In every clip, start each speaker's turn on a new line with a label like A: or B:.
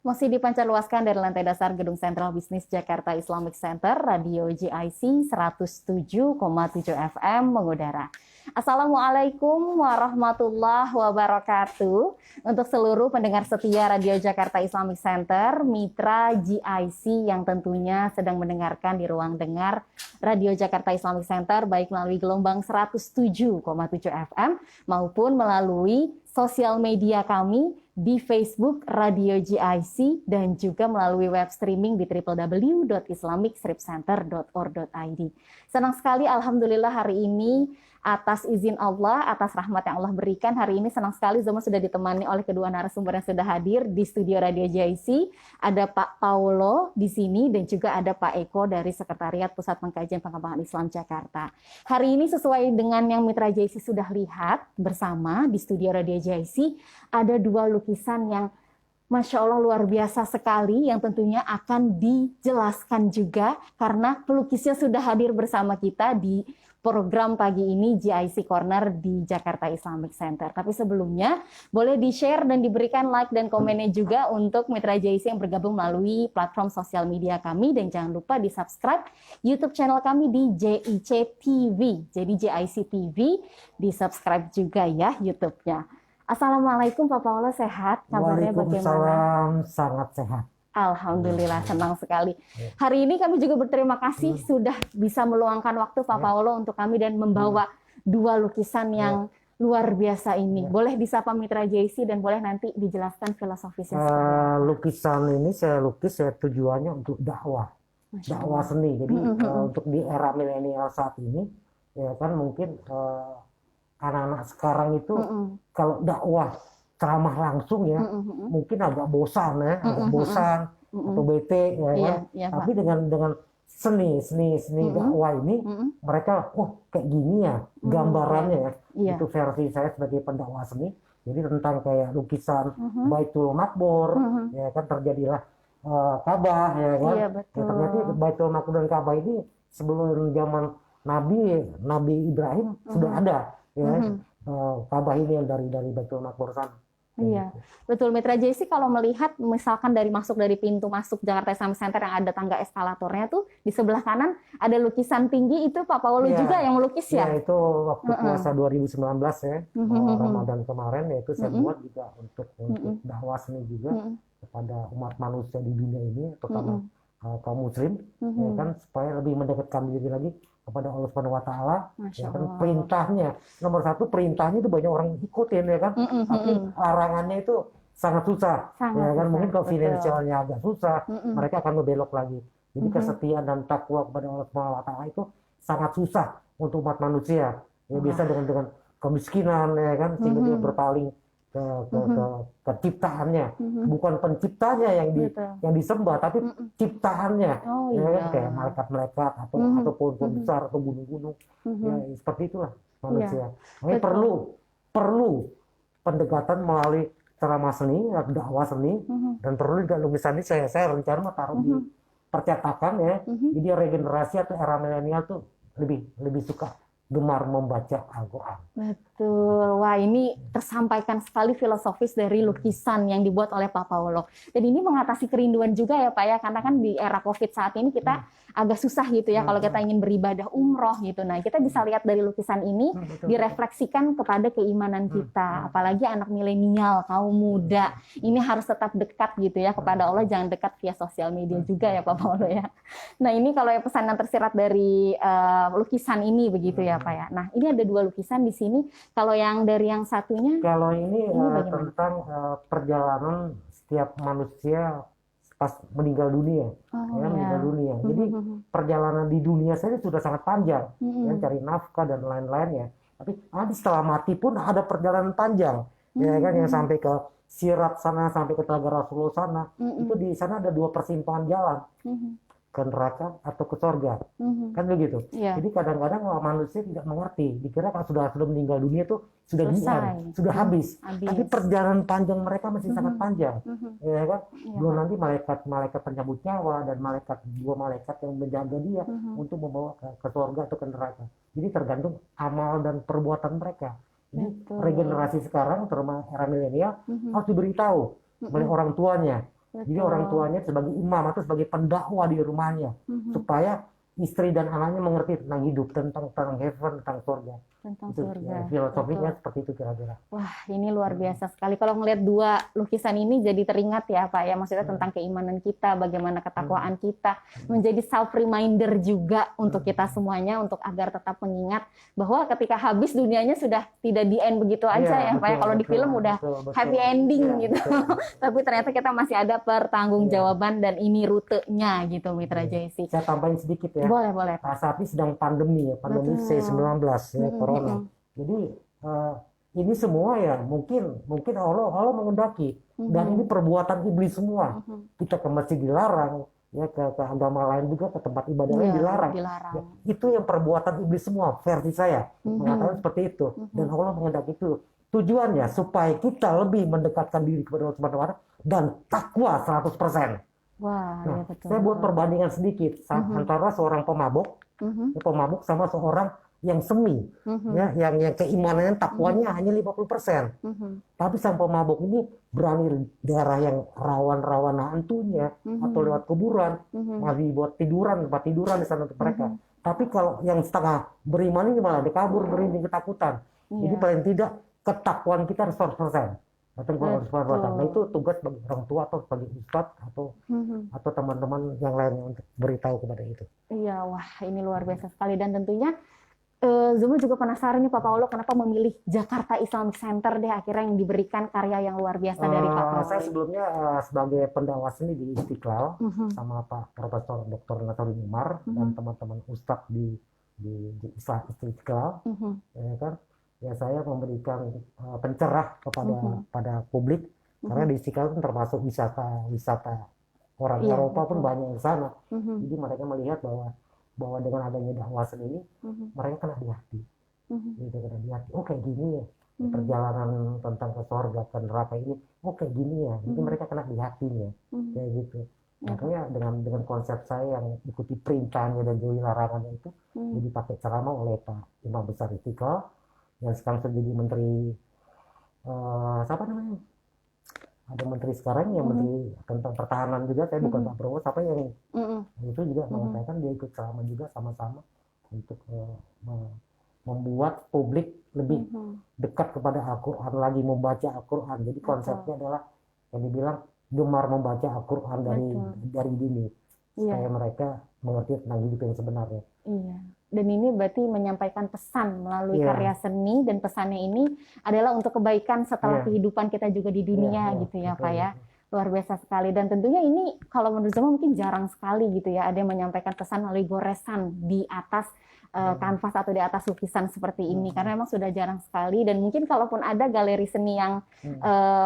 A: Masih dipancarluaskan dari lantai dasar Gedung Sentral Bisnis Jakarta Islamic Center, Radio JIC 107,7 FM mengudara. Assalamualaikum warahmatullahi wabarakatuh. Untuk seluruh pendengar setia Radio Jakarta Islamic Center, mitra JIC yang tentunya sedang mendengarkan di ruang dengar Radio Jakarta Islamic Center, baik melalui gelombang 107,7 FM maupun melalui sosial media kami di Facebook Radio JIC dan juga melalui web streaming di www.islamicstripcenter.org.id. Senang sekali, alhamdulillah hari ini atas izin Allah, atas rahmat yang Allah berikan, hari ini senang sekali Zoma sudah ditemani oleh kedua narasumber yang sudah hadir di studio Radio JIC. Ada Pak Paulo di sini dan juga ada Pak Eko dari Sekretariat Pusat Pengkajian Pengembangan Islam Jakarta. Hari ini sesuai dengan yang mitra JIC sudah lihat bersama di studio Radio JIC, ada dua lukisan yang Masya Allah luar biasa sekali yang tentunya akan dijelaskan juga karena pelukisnya sudah hadir bersama kita di program pagi ini JIC Corner di Jakarta Islamic Center. Tapi sebelumnya boleh di-share dan diberikan like dan komennya juga untuk mitra JIC yang bergabung melalui platform sosial media kami dan jangan lupa di-subscribe YouTube channel kami di JIC TV. Jadi JIC TV di-subscribe juga ya YouTube-nya. Assalamualaikum Pak Paulo, sehat? Kabarnya bagaimana?
B: Waalaikumsalam, sangat sehat.
A: Alhamdulillah, senang sekali. Hari ini kami juga berterima kasih sudah bisa meluangkan waktu Pak Paulo untuk kami dan membawa dua lukisan yang luar biasa ini. Boleh disapa mitra JIC dan boleh nanti dijelaskan filosofisnya.
B: Lukisan ini saya lukis, tujuannya untuk dakwah seni. Jadi untuk di era milenial saat ini, ya kan mungkin anak-anak sekarang itu kalau dakwah ceramah langsung ya mungkin agak bosan ya, atau bete ya kan. Tapi dengan seni dakwah ini mereka kayak gini ya gambarannya ya. Itu versi saya sebagai pendakwah seni. Jadi tentang kayak lukisan Baitul Maqbur ya kan, terjadilah Ka'bah ya kan. Ternyata Baitul Maqbur dan Ka'bah ini sebelum zaman Nabi Ibrahim sudah ada ya. Ka'bah ini yang dari Baitul Maqbur sana.
A: Iya, betul. Mitra JIC kalau melihat misalkan dari pintu masuk Jakarta Islamic Center yang ada tangga eskalatornya tuh di sebelah kanan ada lukisan tinggi, itu Pak Paulo juga yang melukis ya?
B: Iya, itu waktu puasa 2019 ya, Ramadan kemarin ya, itu saya buat juga untuk dakwah seni juga kepada umat manusia di dunia ini, terutama kaum muslim, ya kan, supaya lebih mendekatkan diri lagi kepada Allah Subhanahu wa Ta'ala. Ya kan, perintahnya nomor satu, perintahnya itu banyak orang ikutin ya kan, tapi larangannya itu sangat susah ya kan. Mungkin kalau finansialnya agak susah, mereka akan membelok lagi. Jadi kesetiaan dan takwa kepada Allah Subhanahu wa Ta'ala itu sangat susah untuk umat manusia ya, biasa dengan kemiskinan ya kan, sehingga dia berpaling ke ciptaannya, bukan penciptanya yang disembah, tapi ciptaannya, ya kan, kayak malaikat-malaikat atau pohon-pohon besar atau gunung-gunung, ya seperti itulah manusia. Makanya perlu pendekatan melalui ceramah seni, dakwah seni, dan perlu juga lukisan ini saya rencana taruh di percetakan ya. Jadi regenerasi atau era milenial tuh lebih suka gemar membaca Al-Quran.
A: Betul. Wah, ini tersampaikan sekali filosofis dari lukisan yang dibuat oleh Pak Paulo. Dan ini mengatasi kerinduan juga ya Pak ya, karena kan di era COVID saat ini kita agak susah gitu ya kalau kita ingin beribadah umroh gitu. Nah, kita bisa lihat dari lukisan ini direfleksikan kepada keimanan kita. Apalagi anak milenial, kaum muda. Ini harus tetap dekat gitu ya kepada Allah, jangan dekat via sosial media juga ya Pak Paulo ya. Nah, ini kalau pesan yang tersirat dari lukisan ini begitu ya Pak ya. Nah, ini ada dua lukisan di sini. Kalau yang dari yang satunya?
B: Kalau ini tentang perjalanan setiap manusia pas meninggal dunia, meninggal dunia. Jadi perjalanan di dunia saja sudah sangat panjang, ya, cari nafkah dan lain-lainnya. Tapi setelah mati pun ada perjalanan panjang, ya kan, yang sampai ke Sirat sana, sampai ke Telaga Rasulullah sana. Itu di sana ada dua persimpangan jalan. Ke neraka atau ke surga, kan begitu. Jadi kadang-kadang manusia tidak mengerti, dikira kalau sudah meninggal dunia tuh sudah sudah habis. Tapi perjalanan panjang mereka masih sangat panjang, ya kan. Belum nanti malaikat penyambut nyawa dan dua malaikat yang menjaga dia untuk membawa ke surga atau ke neraka. Jadi tergantung amal dan perbuatan mereka. Jadi regenerasi sekarang, terutama era milenial, harus diberitahu oleh orang tuanya. Jadi orang tuanya sebagai imam atau sebagai pendakwah di rumahnya, supaya istri dan anaknya mengerti tentang hidup, tentang heaven, tentang surga.
A: Tentang
B: Itu
A: surga.
B: filosofinya
A: Betul.
B: seperti itu kira-kira.
A: Wah, ini luar biasa sekali. Kalau ngelihat dua lukisan ini jadi teringat ya, Pak ya. Maksudnya tentang keimanan kita, bagaimana ketakwaan kita, menjadi self reminder juga untuk kita semuanya, untuk agar tetap mengingat bahwa ketika habis dunianya sudah tidak di end begitu aja ya, Pak ya. Kalau di film udah happy ending gitu. Tapi ternyata kita masih ada pertanggungjawaban dan ini rutenya gitu, Mitra Jaisi.
B: Saya tambahin sedikit ya.
A: Boleh, boleh.
B: Saat ini sedang pandemi ya, pandemi C-19 ya, corona. Jadi ini semua ya mungkin Allah mengendaki, dan ini perbuatan iblis semua. Kita ke masjid dilarang, ya ke agama lain juga, ke tempat ibadah lain dilarang. Ya, itu yang perbuatan iblis semua, versi saya mengatakan seperti itu. Dan Allah mengendaki itu. Tujuannya supaya kita lebih mendekatkan diri kepada Allah Subhanahu wa Ta'ala dan takwa 100%.
A: Wah,
B: Nah,
A: ya betul.
B: saya buat perbandingan sedikit antara seorang pemabuk sama seorang yang semi, ya, yang keimanannya, takwanya hanya 50%. Tapi sang pemabuk ini berani daerah yang rawan-rawan hantunya atau lewat kuburan, masih buat tempat tiduran di sana untuk mereka. Tapi kalau yang setengah beriman ini malah kabur, berinding ketakutan. Jadi paling tidak ketakwaan kita harus 100%. Nah, itu tugas bagi orang tua atau bagi ustadz atau teman-teman yang lainnya untuk beritahu kepada itu.
A: Iya, wah ini luar biasa sekali, dan tentunya Zuma juga penasaran nih Pak Paulo, kenapa memilih Jakarta Islamic Center deh akhirnya yang diberikan karya yang luar biasa dari Pak Paulo.
B: Saya sebelumnya sebagai pendakwah seni di Istiqlal sama Pak Profesor Dr. Nasaruddin Umar dan teman-teman ustadz di Istiqlal, ya kan? Ya, saya memberikan pencerah pada publik, karena di Istiqlal kan termasuk wisata orang Eropa pun banyak yang sana. Jadi mereka melihat bahwa dengan adanya dakwah seni ini mereka kena di hati. Gitu, kena di hati. Oh, kayak gini ya perjalanan tentang ke surga ke neraka ini. Oh, kayak gini ya. Jadi mereka kena di hatinya. Kayak gitu. Makanya dengan konsep saya yang ikuti perintahnya dan jauhi larangannya itu, jadi pakai ceramah oleh Pak Imam Besar Istiqlal yang sekarang jadi menteri, siapa namanya? Ada menteri sekarang yang menteri tentang pertahanan juga, saya bukan Pak Prabowo, siapa yang itu juga mengatakan dia ikut ceramah juga sama-sama untuk membuat publik lebih dekat kepada Al-Quran lagi, membaca Al-Quran. Jadi konsepnya adalah yang dibilang gemar membaca Al-Quran dari dini, supaya mereka mengerti tentang hidup yang sebenarnya.
A: Iya. Dan ini berarti menyampaikan pesan melalui karya seni, dan pesannya ini adalah untuk kebaikan setelah kehidupan kita juga di dunia gitu ya Pak ya. Luar biasa sekali, dan tentunya ini kalau menurut saya mungkin jarang sekali gitu ya ada yang menyampaikan pesan melalui goresan di atas kanvas atau di atas lukisan seperti ini, karena memang sudah jarang sekali. Dan mungkin kalaupun ada galeri seni yang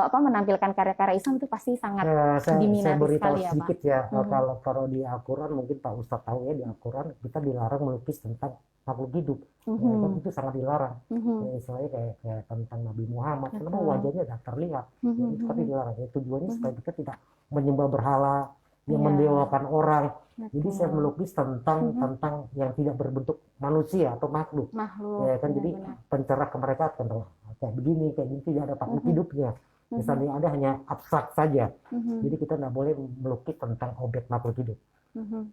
A: menampilkan karya-karya Islam itu pasti sangat diminati
B: saya beritahu
A: sekali ya
B: sedikit
A: Pak.
B: ya, kalau di Al-Quran mungkin Pak Ustadz tahu ya, di Al-Quran kita dilarang melukis tentang makhluk hidup. Kan itu sangat dilarang. Misalnya kayak tentang Nabi Muhammad, kenapa wajahnya tidak terlihat, itu pasti dilarang. Tujuannya supaya kita tidak menyembah berhala yang mendewakan orang. Jadi saya melukis tentang yang tidak berbentuk manusia atau makhluk. Ya kan, jadi pencerah ke mereka tentang kayak begini, tidak ada makhluk hidupnya. Misalnya ada hanya abstrak saja. Jadi kita tidak boleh melukis tentang objek makhluk hidup.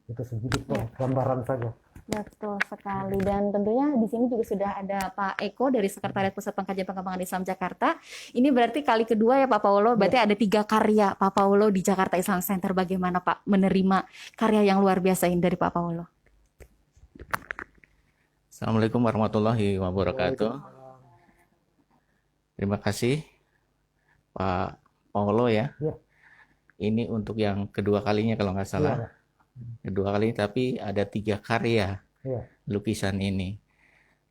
B: Itu sedikit gambaran saja.
A: Betul sekali, dan tentunya di sini juga sudah ada Pak Eko dari Sekretariat Pusat Pengkajian Pengembangan Islam Jakarta. Ini berarti kali kedua ya Pak Paulo, berarti ada 3 karya Pak Paulo di Jakarta Islam Center. Bagaimana Pak menerima karya yang luar biasa ini dari Pak Paulo?
C: Assalamualaikum warahmatullahi wabarakatuh. Terima kasih Pak Paulo ya. Ini untuk yang kedua kalinya kalau nggak salah. Kedua kali, tapi ada 3 karya lukisan ini.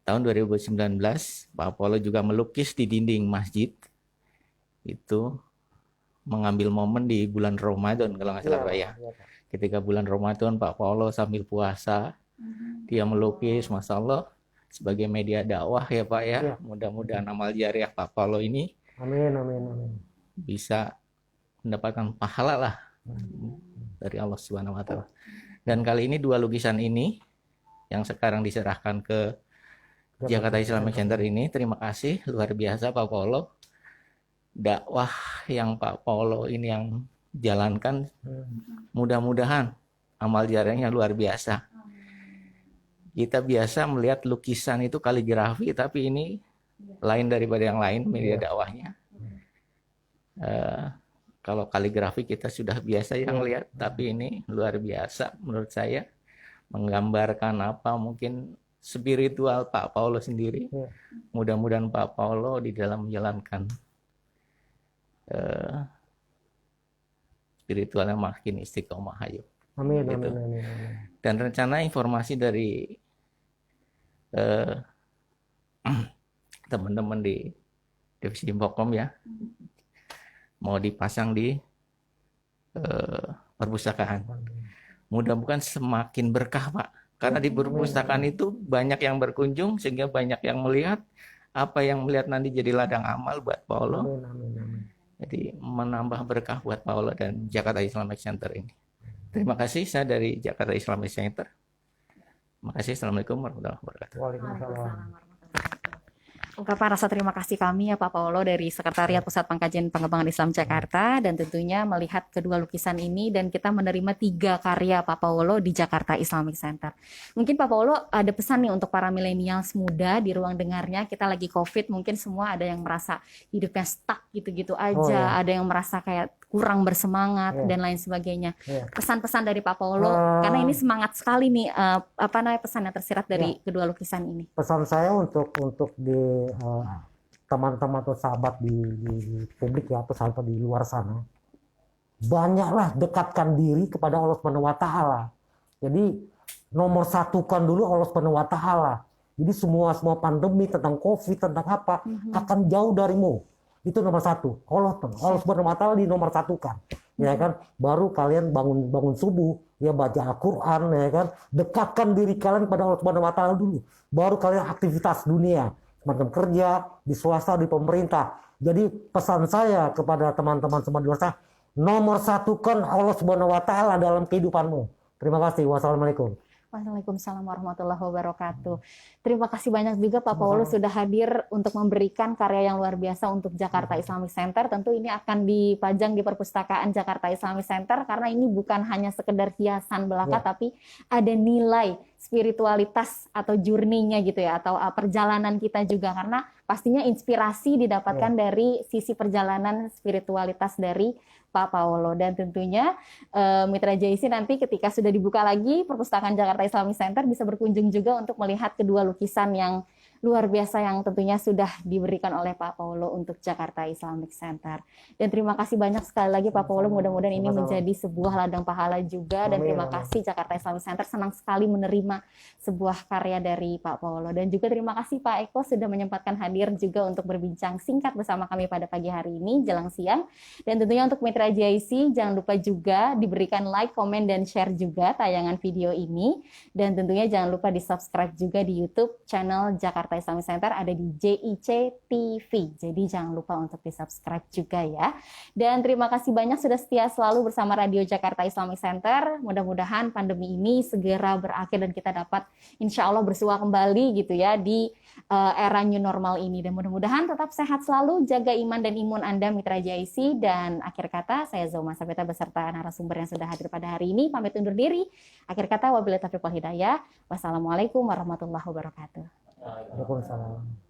C: Tahun 2019 Pak Paulo juga melukis di dinding masjid, itu mengambil momen di bulan Ramadan kalau nggak salah Pak ya. Ketika bulan Ramadan Pak Paulo sambil puasa, dia melukis, Masya Allah, sebagai media dakwah ya Pak ya. Mudah-mudahan amal jariah Pak Paulo ini bisa mendapatkan pahala lah dari Allah Subhanahu wa Ta'ala. Dan kali ini 2 lukisan ini yang sekarang diserahkan ke Jakarta Islamic Center ini, terima kasih luar biasa Pak Paulo. Dakwah yang Pak Paulo ini yang jalankan. Mudah-mudahan amal jariahnya luar biasa. Kita biasa melihat lukisan itu kaligrafi, tapi ini lain daripada yang lain media dakwahnya. Kalau kaligrafi kita sudah biasa yang lihat, tapi ini luar biasa menurut saya, menggambarkan apa mungkin spiritual Pak Paulo sendiri. Mudah-mudahan Pak Paulo di dalam menjalankan spiritualnya makin istiqomah. Ayo.
B: Amin,
C: Gitu.
B: amin.
C: Dan rencana informasi dari teman-teman di divisi Infokom ya, mau dipasang di perpustakaan. Mudah-mudahan semakin berkah, Pak. Karena di perpustakaan itu banyak yang berkunjung, sehingga banyak yang melihat. Apa yang melihat nanti jadi ladang amal buat Paulo.
B: Amin.
C: Jadi menambah berkah buat Paulo dan Jakarta Islamic Center ini. Terima kasih, saya dari Jakarta Islamic Center. Terima kasih. Assalamualaikum warahmatullahi wabarakatuh.
B: Waalaikumsalam.
A: Ungkapan rasa terima kasih kami ya Pak Paulo dari Sekretariat Pusat Pengkajian Pengembangan Islam Jakarta, dan tentunya melihat kedua lukisan ini dan kita menerima 3 karya Pak Paulo di Jakarta Islamic Center. Mungkin Pak Paulo ada pesan nih untuk para milenials muda di ruang dengarnya, kita lagi COVID, mungkin semua ada yang merasa hidupnya stuck gitu-gitu aja, ada yang merasa kayak kurang bersemangat dan lain sebagainya. Pesan-pesan dari Pak Paulo, karena ini semangat sekali nih, apa namanya, pesan yang tersirat dari kedua lukisan ini.
B: Pesan saya untuk di teman-teman atau sahabat di publik ya, atau sahabat di luar sana, banyaklah dekatkan diri kepada Allah Subhanahu wa Ta'ala. Jadi nomor satukan dulu Allah Subhanahu wa Ta'ala. Jadi semua pandemi tentang COVID, tentang apa, akan jauh darimu. Itu nomor satu. Allah Subhanahu wa Ta'ala di nomor satukan. Ya kan, baru kalian bangun subuh, ya baca Al-Quran, ya kan, dekatkan diri kalian kepada Allah Subhanahu wa Ta'ala dulu. Baru kalian aktivitas dunia, macam kerja, di swasta, di pemerintah. Jadi pesan saya kepada teman-teman semua di luar sana, nomor satukan Allah Subhanahu wa Ta'ala dalam kehidupanmu. Terima kasih. Wassalamualaikum.
A: Waalaikumsalam warahmatullahi wabarakatuh. Terima kasih banyak juga Pak Paulo sudah hadir untuk memberikan karya yang luar biasa untuk Jakarta Islamic Center. Tentu ini akan dipajang di perpustakaan Jakarta Islamic Center karena ini bukan hanya sekedar hiasan belaka, tapi ada nilai spiritualitas atau journey-nya gitu ya, atau perjalanan kita juga, karena pastinya inspirasi didapatkan dari sisi perjalanan spiritualitas dari Pak Paulo. Dan tentunya Mitra JIC nanti ketika sudah dibuka lagi perpustakaan Jakarta Islamic Center bisa berkunjung juga untuk melihat kedua lukisan yang luar biasa yang tentunya sudah diberikan oleh Pak Paulo untuk Jakarta Islamic Center. Dan terima kasih banyak sekali lagi Pak Paulo, mudah-mudahan ini menjadi sebuah ladang pahala juga. Dan terima kasih Jakarta Islamic Center, senang sekali menerima sebuah karya dari Pak Paulo. Dan juga terima kasih Pak Eko sudah menyempatkan hadir juga untuk berbincang singkat bersama kami pada pagi hari ini, jelang siang. Dan tentunya untuk Mitra JIC, jangan lupa juga diberikan like, komen, dan share juga tayangan video ini. Dan tentunya jangan lupa di-subscribe juga di YouTube channel Jakarta Islamic Center, ada di JIC TV. Jadi jangan lupa untuk di-subscribe juga ya. Dan terima kasih banyak sudah setia selalu bersama Radio Jakarta Islamic Center. Mudah-mudahan pandemi ini segera berakhir dan kita dapat insya Allah bersua kembali gitu ya di era new normal ini. Dan mudah-mudahan tetap sehat selalu, jaga iman dan imun Anda Mitra JIC. Dan akhir kata saya Zoma Sabeta beserta narasumber yang sudah hadir pada hari ini pamit undur diri. Akhir kata wabillahi taufiq wal hidayah. Wassalamualaikum warahmatullahi wabarakatuh.
B: Waalaikumsalam.